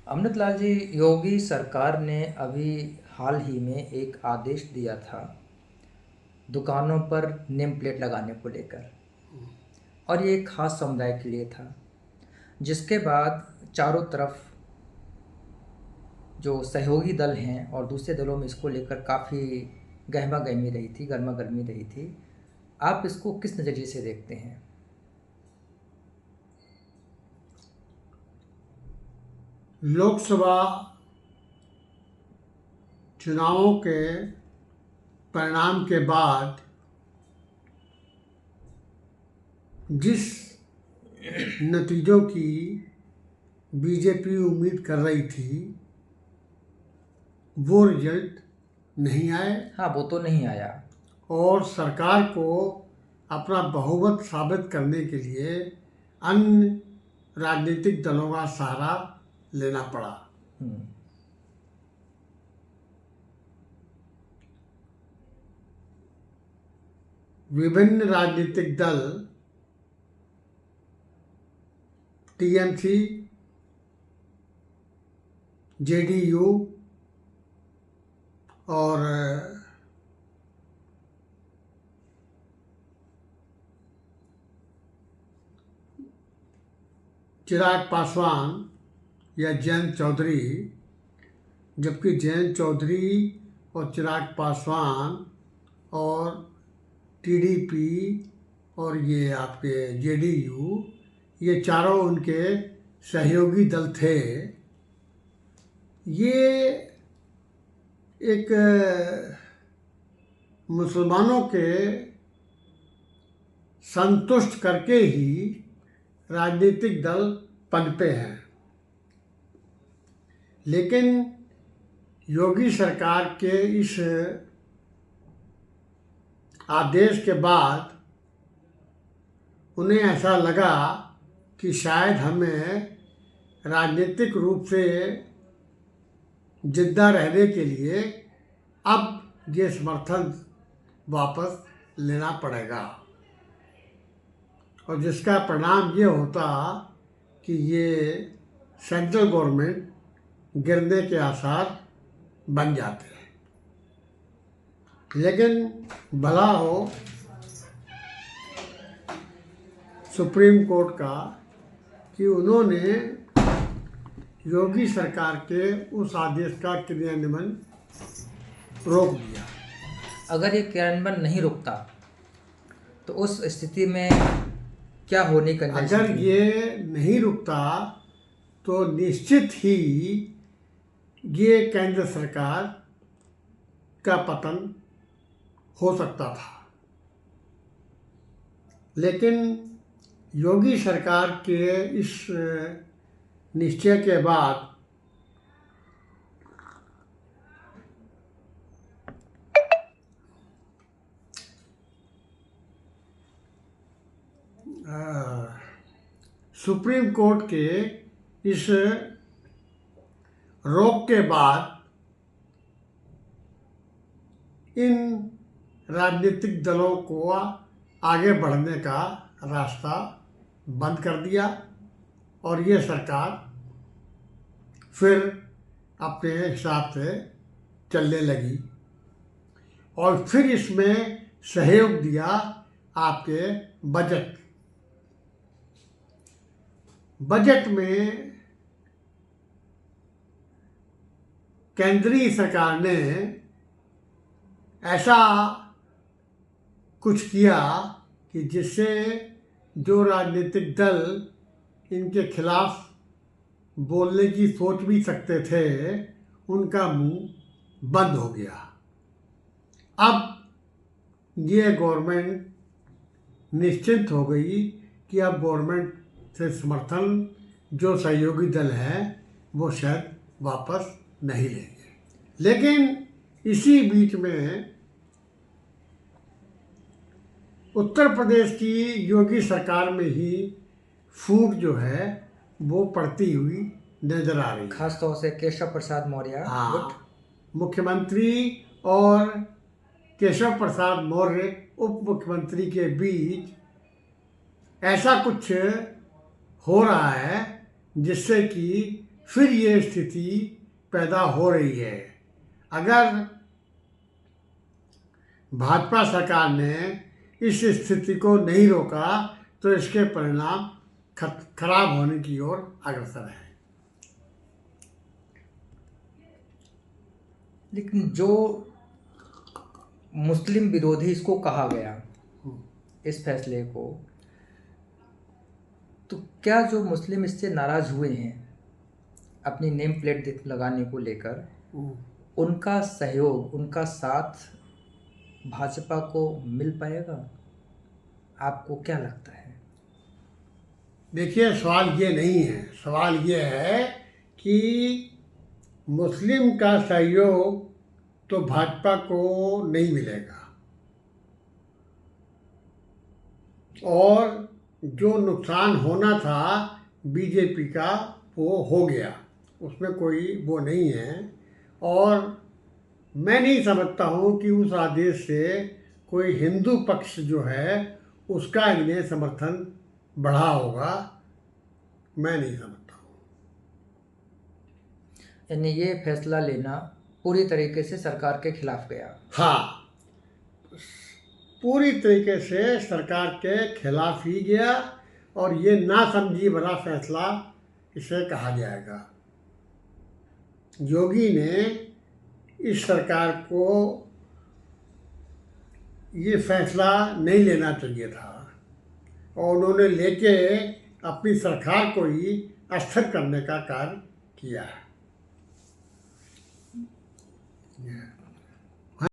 अमृतलाल जी, योगी सरकार ने अभी हाल ही में एक आदेश दिया था दुकानों पर नेम प्लेट लगाने को लेकर। और ये एक खास समुदाय के लिए था, जिसके बाद चारों तरफ जो सहयोगी दल हैं और दूसरे दलों में इसको लेकर काफ़ी गहमा गहमी रही थी, गर्मा गर्मी रही थी। आप इसको किस नज़रिए से देखते हैं? लोकसभा चुनावों के परिणाम के बाद जिस नतीजों की बीजेपी उम्मीद कर रही थी वो रिजल्ट नहीं आए हाँ, वो तो नहीं आया। और सरकार को अपना बहुमत साबित करने के लिए अन्य राजनीतिक दलों का सहारा लेना पड़ा। हम्म। विभिन्न राजनीतिक दल टीएमसी, जेडीयू और चिराग पासवान या जयंत चौधरी, जबकि जयंत चौधरी और चिराग पासवान और टीडीपी और ये आपके जेडीयू, ये चारों उनके सहयोगी दल थे। ये एक मुसलमानों के संतुष्ट करके ही राजनीतिक दल पनपे हैं। लेकिन योगी सरकार के इस आदेश के बाद उन्हें ऐसा लगा कि शायद हमें राजनीतिक रूप से जिंदा रहने के लिए अब ये समर्थन वापस लेना पड़ेगा, और जिसका परिणाम ये होता कि ये सेंट्रल गवर्नमेंट गिरने के आसार बन जाते हैं। लेकिन भला हो सुप्रीम कोर्ट का कि उन्होंने योगी सरकार के उस आदेश का क्रियान्वयन रोक दिया। अगर ये क्रियान्वयन नहीं रुकता तो उस स्थिति में क्या होने का अगर ये नहीं रुकता तो निश्चित ही ये केंद्र सरकार का पतन हो सकता था। लेकिन योगी सरकार के इस निश्चय के बाद सुप्रीम कोर्ट के इस रोक के बाद इन राजनीतिक दलों को आगे बढ़ने का रास्ता बंद कर दिया और ये सरकार फिर अपने हिसाब से चलने लगी। और फिर इसमें सहयोग दिया आपके बजट में केंद्रीय सरकार ने ऐसा कुछ किया कि जिससे जो राजनीतिक दल इनके खिलाफ बोलने की सोच भी सकते थे उनका मुंह बंद हो गया। अब ये गवर्नमेंट निश्चिंत हो गई कि अब गवर्नमेंट से समर्थन जो सहयोगी दल हैं वो शायद वापस नहीं लेंगे। लेकिन इसी बीच में उत्तर प्रदेश की योगी सरकार में ही फूट जो है वो पड़ती हुई नजर आ रही है। खास तौर से केशव प्रसाद मौर्य। हाँ, मुख्यमंत्री और केशव प्रसाद मौर्य उप मुख्यमंत्री के बीच ऐसा कुछ हो रहा है जिससे कि फिर ये स्थिति पैदा हो रही है। अगर भाजपा सरकार ने इस स्थिति को नहीं रोका तो इसके परिणाम खराब होने की ओर अग्रसर है। लेकिन जो मुस्लिम विरोधी इसको कहा गया, इस फैसले को, तो क्या जो मुस्लिम इससे नाराज हुए हैं अपनी नेम प्लेट लगाने को लेकर, उनका सहयोग, उनका साथ भाजपा को मिल पाएगा? आपको क्या लगता है? देखिए, सवाल ये नहीं है, सवाल ये है कि मुस्लिम का सहयोग तो भाजपा को नहीं मिलेगा, और जो नुकसान होना था बीजेपी का वो हो गया, उसमें कोई वो नहीं है। और मैं नहीं समझता हूँ कि उस आदेश से कोई हिंदू पक्ष जो है उसका इन्हें समर्थन बढ़ा होगा, मैं नहीं समझता हूँ। यानी ये फैसला लेना पूरी तरीके से सरकार के खिलाफ गया। हाँ, पूरी तरीके से सरकार के खिलाफ ही गया, और ये नासमझी भरा फैसला इसे कहा जाएगा। योगी ने इस सरकार को ये फैसला नहीं लेना चाहिए था, और उन्होंने लेके अपनी सरकार को ही अस्थिर करने का कार्य किया है।